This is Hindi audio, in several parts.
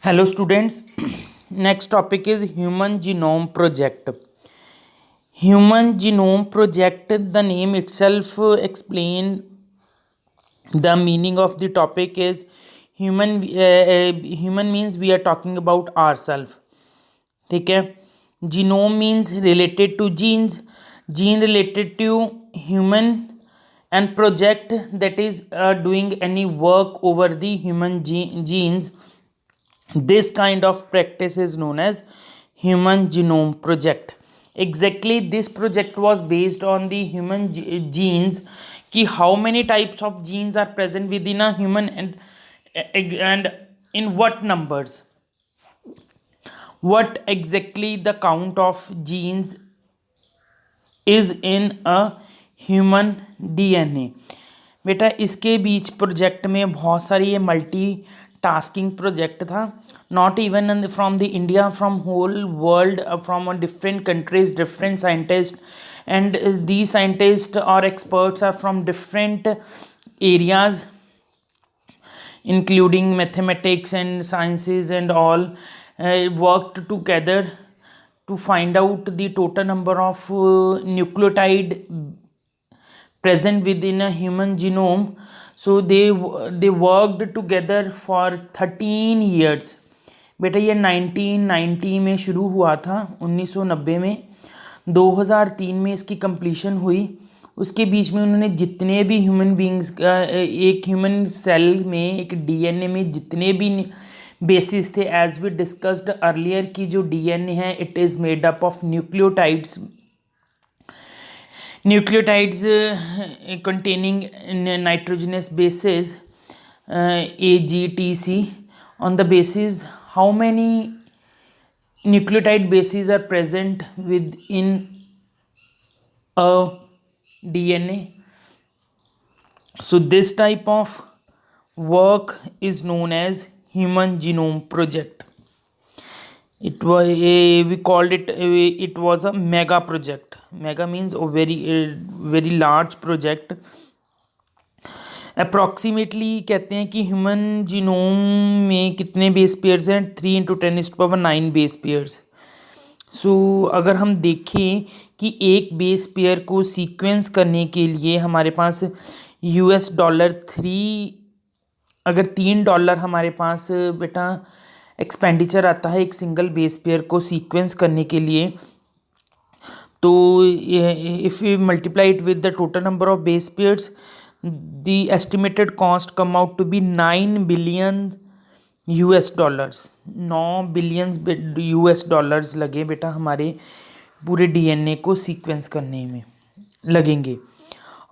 Hello students. Next topic is Human Genome Project. Human Genome Project, the name itself explain the meaning of the topic is human means we are talking about ourselves. ठीक है. Genome means related to genes, gene related to human, and project that is doing any work over the human genes. This kind of practice is known as Human Genome Project. Exactly, this project was based on the human genes. Ki how many types of genes are present within a human, and in what numbers. What exactly the count of genes is in a human DNA. बेटा इसके बीच प्रोजेक्ट में बहुत सारी ये मल्टी टास्किंग प्रोजेक्ट था. Not even from the India, from whole world, from different countries, different scientist, and the scientist और experts are from different areas including mathematics and sciences and all, worked together to find out the total number of nucleotide present within a human genome. So they worked together for 13 years. बेटा ये 1990 में शुरू हुआ था, 1990 में. 2003 में इसकी कंप्लीशन हुई. उसके बीच में उन्होंने जितने भी ह्यूमन बींग्स एक ह्यूमन सेल में, एक डीएनए में जितने भी बेसिस थे, एज वी डिस्कस्ड अर्लियर, की जो डीएनए है it is made up of nucleotides containing nitrogenous bases, AGTC. On the basis how many nucleotide bases are present within a DNA. So this type of work is known as Human Genome Project. It was we called it, it was a mega project. Mega means a very large project. Approximately कहते हैं कि ह्यूमन जीनोम में कितने बेस पेयर्स हैं, 3 × 10⁹ बेस पेयर्स. सो अगर हम देखें कि एक बेस पेयर को सीक्वेंस करने के लिए हमारे पास $3, अगर $3 हमारे पास बेटा एक्सपेंडिचर आता है एक सिंगल बेस पेयर को सीक्वेंस करने के लिए, तो if you multiply it with the total number of base pairs, the estimated cost come out to be $9 billion. 9 billion US लगे बेटा हमारे पूरे डीएनए को सीक्वेंस करने में लगेंगे.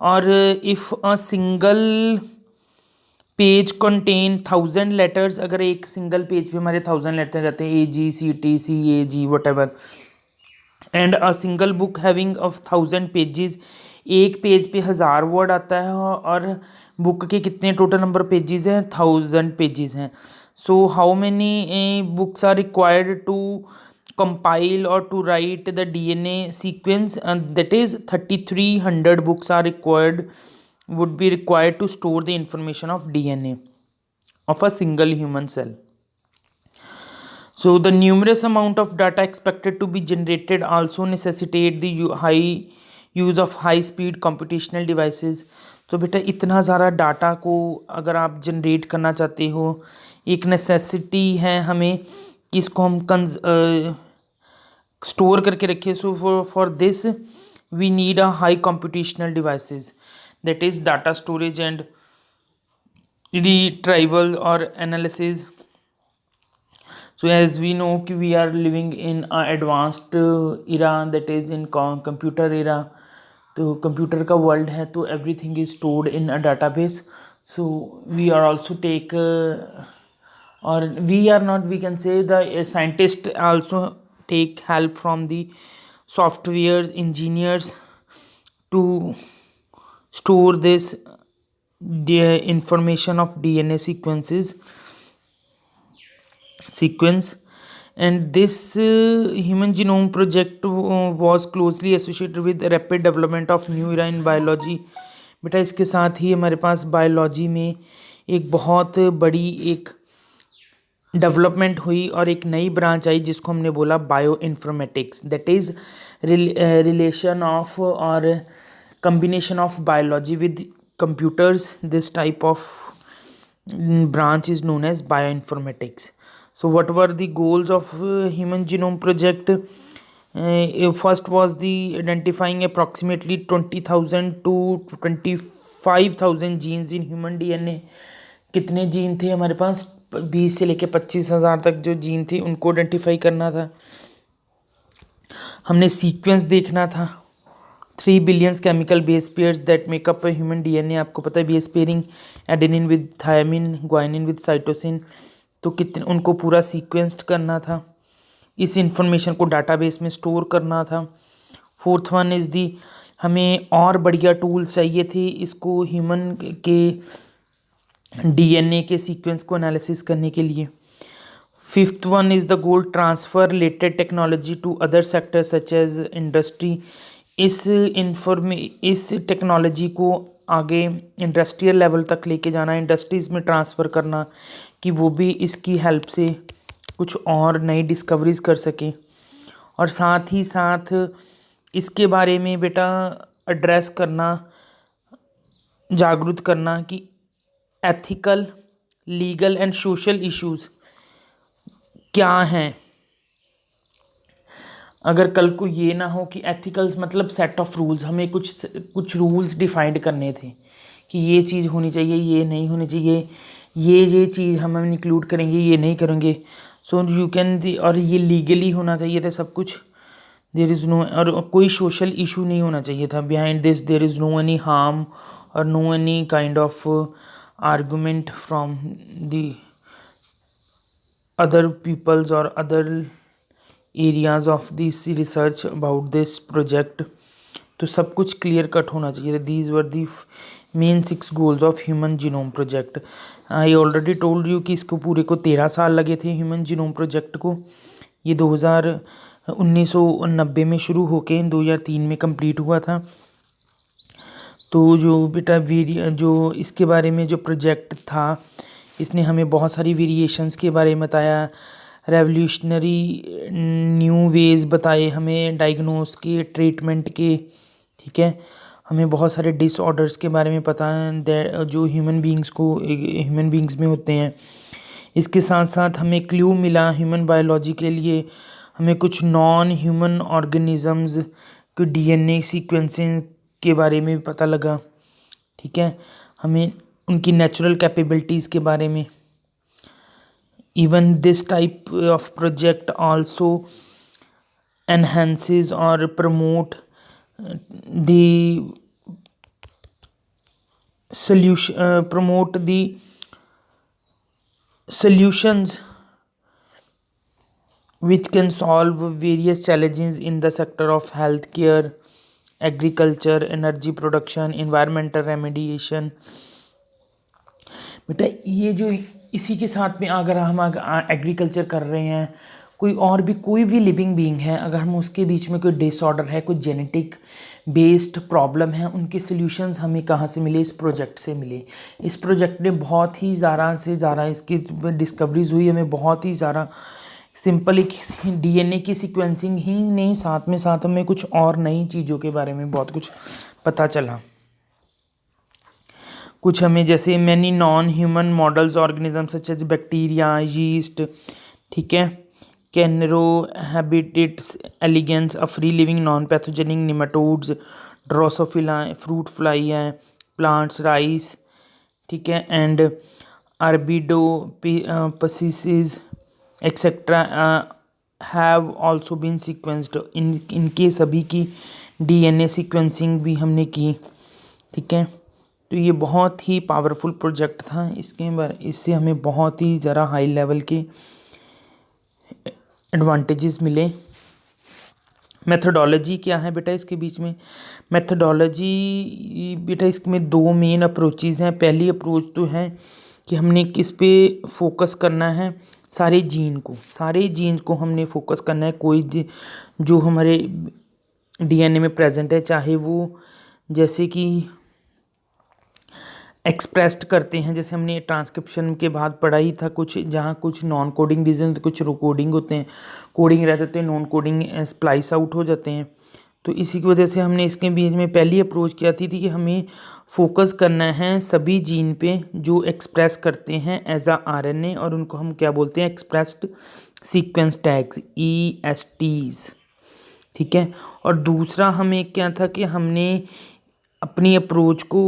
और if a single page contain 1000 letters, अगर एक सिंगल पेज पे हमारे 1000 लेटर रहते हैं, AGCTCAG what ever, and a single book having of 1000 pages, एक पेज पे 1000 वर्ड आता है, और बुक के कितने टोटल नंबर पेजेस हैं, 1000 पेजेस हैं. So how many books are required to compile or to write the DNA sequence, and that is 3300 books are would be required to store the information of DNA of a single human cell. So the numerous amount of data expected to be generated also necessitate the high use of high speed computational devices. तो बेटा इतना ज़्यादा डाटा को अगर आप जनरेट करना चाहते हो, एक नेसेसिटी है हमें कि इसको हम स्टोर करके रखें. So for this we need a high computational devices, that is data storage and retrieval or analysis. So as we know कि we are living in a advanced era, that is in computer era. तो कंप्यूटर का वर्ल्ड है, तो everything is stored in a database. So we are also take or we are not, we can say the scientists also take help from the software engineers to store this the information of DNA sequence. And this human genome project was closely associated with rapid development of new era in biology. बेटा इसके साथ ही हमारे पास बायोलॉजी में एक बहुत बड़ी एक डेवलपमेंट हुई और एक नई ब्रांच आई जिसको हमने बोला bio informatics, that is relation of और combination of biology with computers. This type of branch is known as bioinformatics. So what were the goals of human genome project? First was the identifying approximately 20,000 to 25,000 genes in human DNA. कितने जीन थे हमारे पास? 20 से लेके 25,000 तक जो जीन थे उनको आइडेंटिफाई करना था। हमने सीक्वेंस देखना था। 3 billions chemical base pairs that make up human DNA, आपको पता है base pairing adenine with thymine, guanine with cytosine, तो कितने उनको पूरा सीक्वेंस्ड करना था। इस इंफॉर्मेशन को डाटाबेस में स्टोर करना था। फोर्थ वन इज़ दी, हमें और बढ़िया टूल्स चाहिए थे इसको ह्यूमन के डीएनए के सीक्वेंस को एनालिसिस करने के लिए। Fifth one is the goal transfer related technology to other sector such as industry. इस टेक्नोलॉजी को आगे इंडस्ट्रियल लेवल तक लेके जाना, इंडस्ट्रीज़ में ट्रांसफ़र करना कि वो भी इसकी हेल्प से कुछ और नई डिस्कवरीज़ कर सकें। और साथ ही साथ इसके बारे में बेटा एड्रेस करना, जागरूक करना कि ethical, legal and social issues क्या हैं। अगर कल को ये ना हो कि एथिकल्स मतलब सेट ऑफ रूल्स, हमें कुछ रूल्स डिफाइंड करने थे कि ये चीज़ होनी चाहिए, ये नहीं होनी चाहिए, ये चीज़ हम इंक्लूड करेंगे, ये नहीं करेंगे। सो यू कैन दी, और ये लीगली होना चाहिए था सब कुछ। देयर इज़ नो, और कोई सोशल इशू नहीं होना चाहिए था behind this. There is no any harm और no any kind of argument from the other peoples or other areas of this research about this project। तो सब कुछ क्लियर कट होना चाहिए। These were the main 6 goals of human genome project. I already told you कि इसको पूरे को 13 साल लगे थे ह्यूमन जीनोम प्रोजेक्ट को। ये 1990 में शुरू होके 2003 में कंप्लीट हुआ था। तो जो बेटा जो इसके बारे में जो प्रोजेक्ट था, इसने हमें बहुत सारी वेरिएशंस के बारे में बताया, रेवोल्यूशनरी न्यू वेज बताए हमें डायग्नोस के, ट्रीटमेंट के, ठीक है। हमें बहुत सारे डिसऑर्डर्स के बारे में पता है जो ह्यूमन बींग्स में होते हैं। इसके साथ साथ हमें क्लू मिला ह्यूमन बायोलॉजी के लिए। हमें कुछ नॉन ह्यूमन ऑर्गेनिजम्स के डीएनए सीक्वेंसिंग के बारे में भी पता लगा, ठीक है। हमें उनकी नेचुरल कैपेबिलिटीज़ के बारे में। Even this type of project also enhances और promote the solutions which can solve various challenges in the sector of healthcare, agriculture, energy production, environmental remediation। बेटा ये जो इसी के साथ में अगर हम एग्रीकल्चर कर रहे हैं, कोई भी लिविंग बीइंग है, अगर हम उसके बीच में कोई डिसऑर्डर है, कोई जेनेटिक बेस्ड प्रॉब्लम है, उनके सॉल्यूशंस हमें कहाँ से मिले? इस प्रोजेक्ट से मिले। इस प्रोजेक्ट ने बहुत ही ज़्यादा से ज़्यादा इसकी डिस्कवरीज हुई। हमें बहुत ही ज़्यादा सिंपल एक डीएनए की सीक्वेंसिंग ही नहीं, साथ में साथ हमें कुछ और नई चीज़ों के बारे में बहुत कुछ पता चला। कुछ हमें जैसे many non human models organism such as bacteria, yeast, ठीक है, caenorhabditis elegans, a free living non pathogenic nematodes, drosophila fruit fly है, प्लांट्स, राइस, ठीक है, and arabidopsis et cetera have also been sequenced. इनके सभी की डीएनए सीक्वेंसिंग भी हमने की, ठीक है। तो ये बहुत ही पावरफुल प्रोजेक्ट था। इससे हमें बहुत ही ज़रा हाई लेवल के एडवांटेजेस मिले। मेथडोलॉजी क्या है बेटा इसके बीच में? मेथडोलॉजी बेटा इसमें 2 मेन अप्रोचेस हैं। पहली अप्रोच तो है कि हमने किस पे फोकस करना है, सारे जीन को हमने फोकस करना है। कोई जो हमारे डीएनए में प्रेजेंट है, चाहे वो जैसे कि एक्सप्रेस्ड करते हैं। जैसे हमने ट्रांसक्रिप्शन के बाद पढ़ा ही था कुछ, जहाँ कुछ नॉन कोडिंग रीजन कुछ कोडिंग होते हैं, कोडिंग रहते थे, नॉन कोडिंग स्प्लाइस आउट हो जाते हैं। तो इसी की वजह से हमने इसके बीच में पहली अप्रोच किया थी कि हमें फोकस करना है सभी जीन पे जो एक्सप्रेस करते हैं एज आ आरएनए, और उनको हम क्या बोलते हैं, एक्सप्रेस्ड सीक्वेंस टैग्स, ESTs। ठीक है। और दूसरा हमें क्या था कि हमने अपनी अप्रोच को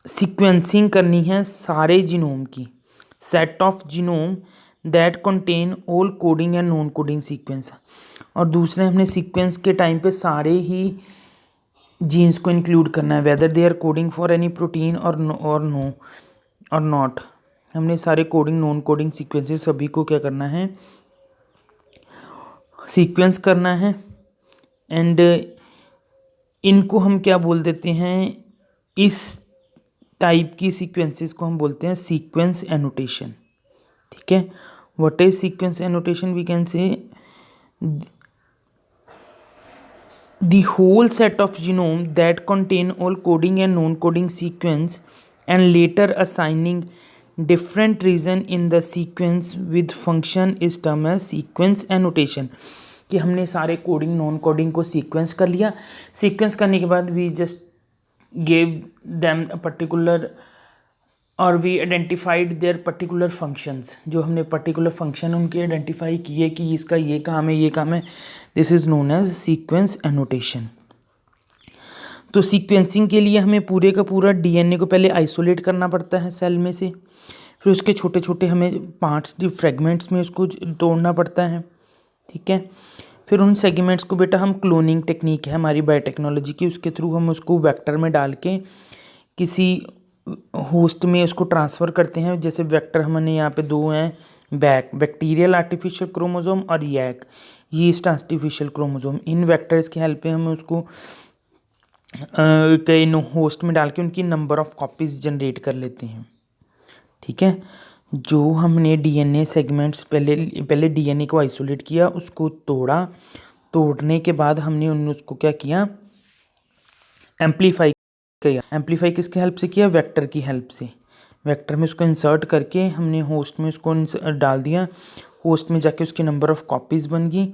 सीक्वेंसिंग करनी है सारे जीनोम की, set of genome that contain all coding and non coding sequence. और दूसरे हमने सीक्वेंस के टाइम पे सारे ही जीन्स को इंक्लूड करना है, whether they are coding for any protein और नो और नॉट। हमने सारे कोडिंग नॉन कोडिंग सीक्वेंसेस सभी को क्या करना है, सीक्वेंस करना है। एंड इनको हम क्या बोल देते हैं, इस टाइप की सीक्वेंसेस को हम बोलते हैं सीक्वेंस एनोटेशन। ठीक है। What is sequence annotation? We can say the whole set of genome that contain all coding and non-coding sequence and later assigning different region in the sequence with function is termed as sequence annotation। कि हमने सारे कोडिंग नॉन कोडिंग को सीक्वेंस कर लिया, सीक्वेंस करने के बाद we just gave them a particular, और we identified their particular functions. जो हमने पर्टिकुलर फंक्शन उनके आइडेंटिफाई किए कि इसका ये काम है, ये काम है, this is known as sequence annotation. तो सीक्वेंसिंग के लिए हमें पूरे का पूरा डीएनए को पहले आइसोलेट करना पड़ता है सेल में से, फिर उसके छोटे छोटे हमें पार्ट्स फ्रेगमेंट्स में उसको तोड़ना पड़ता है। ठीक है। फिर उन सेगमेंट्स को बेटा हम क्लोनिंग टेक्निक है हमारी बायोटेक्नोलॉजी की, उसके थ्रू हम उसको वेक्टर में डाल के किसी होस्ट में उसको ट्रांसफ़र करते हैं। जैसे वेक्टर हमने यहाँ पे दो हैं, बैक्टीरियल आर्टिफिशियल क्रोमोसोम और यीस्ट आर्टिफिशियल क्रोमोसोम। इन वेक्टर्स की हेल्प पे हम उसको कई होस्ट में डाल के उनकी नंबर ऑफ कॉपीज़ जनरेट कर लेते हैं। ठीक है। जो हमने डीएनए सेगमेंट्स पहले डीएनए को आइसोलेट किया, उसको तोड़ा, तोड़ने के बाद हमने उसको क्या किया, एम्पलीफाई किया। एम्पलीफाई किसके हेल्प से किया? वेक्टर की हेल्प से। वेक्टर में उसको इंसर्ट करके हमने होस्ट में उसको डाल दिया, होस्ट में जाके उसकी नंबर ऑफ कॉपीज़ बन गई।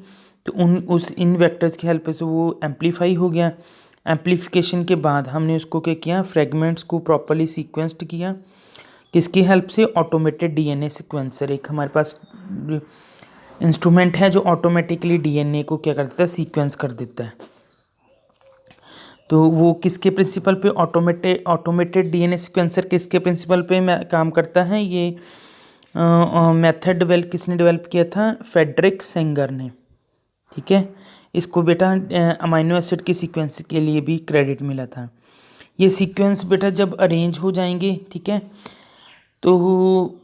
तो इन वेक्टर्स की हेल्प से वो एम्पलीफाई हो गया। एम्पलीफिकेशन के बाद हमने उसको क्या किया, फ्रेगमेंट्स को प्रॉपरली सीक्वेंस्ड किया। किसकी हेल्प से? Automated DNA sequencer. एक हमारे पास इंस्ट्रूमेंट है जो ऑटोमेटिकली डीएनए को क्या करता है, सीक्वेंस कर देता है। तो वो किसके प्रिंसिपल पे, ऑटोमेटेड डीएनए सीक्वेंसर किसके प्रिंसिपल पे काम करता है? ये मेथड किसने डेवलप किया था? फ्रेडरिक सेंगर ने। ठीक है। इसको बेटा अमाइनो एसिड के सीक्वेंस के लिए भी क्रेडिट मिला था। ये सीक्वेंस बेटा जब अरेंज हो जाएंगे, ठीक है, तो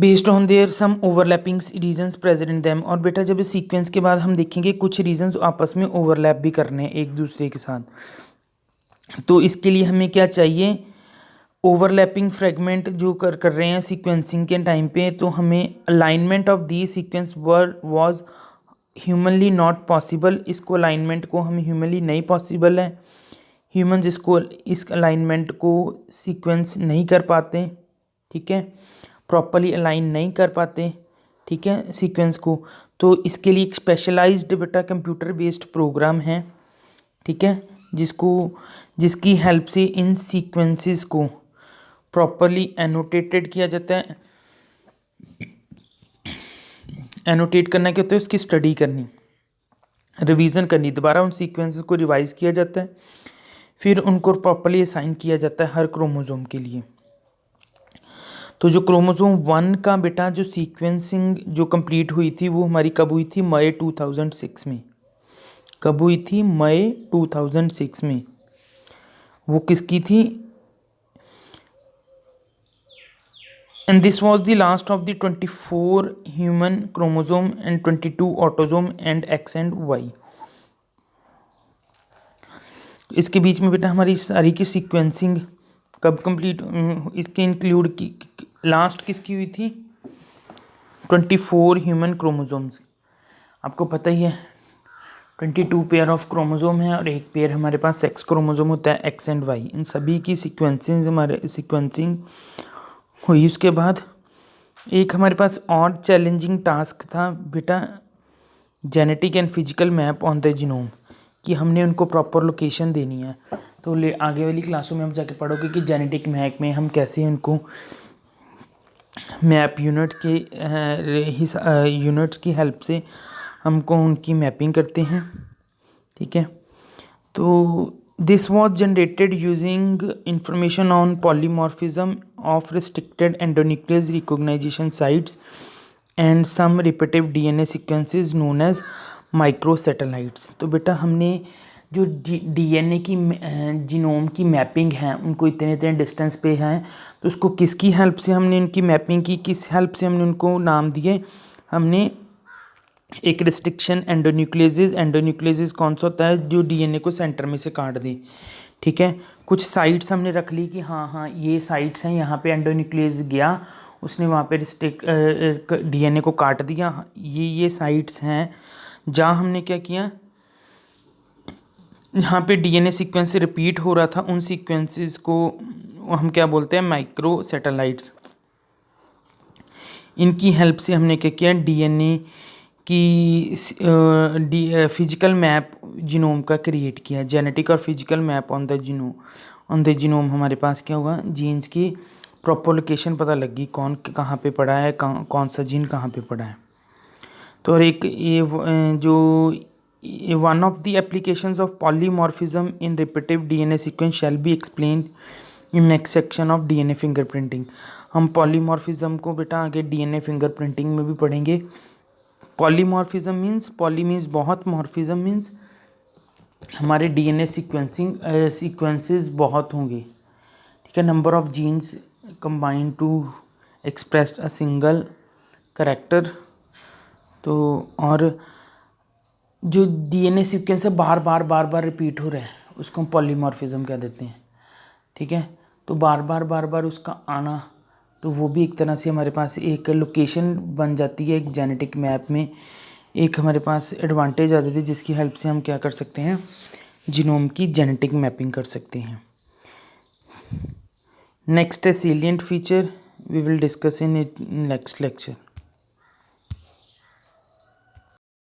based on their some overlapping regions present in them. और बेटा जब इस सीक्वेंस के बाद हम देखेंगे कुछ रीजन्स आपस में ओवरलैप भी करने हैं एक दूसरे के साथ, तो इसके लिए हमें क्या चाहिए, ओवरलैपिंग फ्रेगमेंट जो कर रहे हैं सीक्वेंसिंग के टाइम पे, तो हमें alignment of the sequence was humanly not possible. इसको अलाइनमेंट को हम ह्यूमनली नहीं पॉसिबल है, ह्यूमन्स इसको इस अलाइनमेंट को सीक्वेंस नहीं कर पाते। ठीक है। प्रॉपरली अलाइन नहीं कर पाते, ठीक है, सीक्वेंस को। तो इसके लिए एक स्पेशलाइज्ड बेटा कंप्यूटर बेस्ड प्रोग्राम है, ठीक है, जिसकी हेल्प से इन सीक्वेंसेस को प्रॉपरली एनोटेटेड किया जाता है। एनोटेट करना क्या होता है? उसकी स्टडी करनी, रिवीजन करनी, दोबारा उन सीक्वेंसेस को रिवाइज किया जाता है, फिर उनको प्रॉपरली असाइन किया जाता है हर क्रोमोसोम के लिए। तो जो क्रोमोसोम 1 का बेटा जो सीक्वेंसिंग जो कंप्लीट हुई थी वो हमारी कब हुई थी? मई 2006 में। कब हुई थी? मई 2006 में। वो किसकी थी? And this was the last of the 24 human chromosome and 22 autosome and X and Y. इसके बीच में बेटा हमारी सारी की सीक्वेंसिंग कब कंप्लीट, इसके इंक्लूड की लास्ट किसकी हुई थी? 24 ह्यूमन क्रोमोसोम्स। आपको पता ही है 22 पेयर ऑफ क्रोमोसोम है और एक पेयर हमारे पास सेक्स क्रोमोसोम होता है एक्स एंड वाई। इन सभी की सीक्वेंसिंग हुई। उसके बाद एक हमारे पास और चैलेंजिंग टास्क था बेटा, genetic and physical map on the genome, कि हमने उनको प्रॉपर लोकेशन देनी है। तो आगे वाली क्लासों में हम जाके पढ़ोगे कि जेनेटिक मैप में हम कैसे उनको मैप यूनिट्स की हेल्प से हमको उनकी मैपिंग करते हैं। ठीक है, तो this was generated using information on polymorphism of restricted endonuclease recognisation sites and some repetitive DNA sequences known as microsatellites. तो बेटा हमने जो डीएनए की जीनोम की मैपिंग है, उनको इतने इतने डिस्टेंस पे हैं, तो उसको किसकी हेल्प से हमने इनकी मैपिंग की, किस हेल्प से हमने उनको नाम दिए, हमने एक रिस्ट्रिक्शन एंडोन्यूक्लियस कौन सा होता है, जो डीएनए को सेंटर में से काट दे। ठीक है, कुछ साइट्स हमने रख ली कि हाँ ये साइट्स हैं, यहाँ पे एंडोन्यूक्लियस गया, उसने वहाँ पे डीएनए को काट दिया। ये साइट्स हैं जहाँ हमने क्या किया, यहाँ पे डीएनए सीक्वेंस रिपीट हो रहा था, उन सीक्वेंसेस को हम क्या बोलते हैं, माइक्रो सैटेलाइट्स। इनकी हेल्प से हमने क्या किया, डीएनए की फिजिकल मैप जीनोम का क्रिएट किया। जेनेटिक और physical map on the genome हमारे पास क्या हुआ, जीन्स की प्रॉपर लोकेशन पता लगी, कौन कहाँ पे पड़ा है, कौन सा जीन कहाँ पे पड़ा है। तो और एक ये जो one of the applications of polymorphism in repetitive DNA sequence shall be explained in next section of DNA fingerprinting। हम polymorphism को बेटा आगे DNA fingerprinting में भी पढ़ेंगे। polymorphism means, poly means बहुत, morphism means हमारे DNA सीक्वेंसेस बहुत होंगे। ठीक है, number of genes combined to express a single character। तो और जो डीएनए सीक्वेंस है बार बार रिपीट हो रहा है, उसको हम पॉलीमॉर्फिज्म कह देते हैं। ठीक है, तो बार बार उसका आना, तो वो भी एक तरह से हमारे पास एक लोकेशन बन जाती है, एक जेनेटिक मैप में एक हमारे पास एडवांटेज आ जाती है, जिसकी हेल्प से हम क्या कर सकते हैं, जीनोम की जेनेटिक मैपिंग कर सकते हैं। नेक्स्ट है salient feature, we will discuss in next lecture.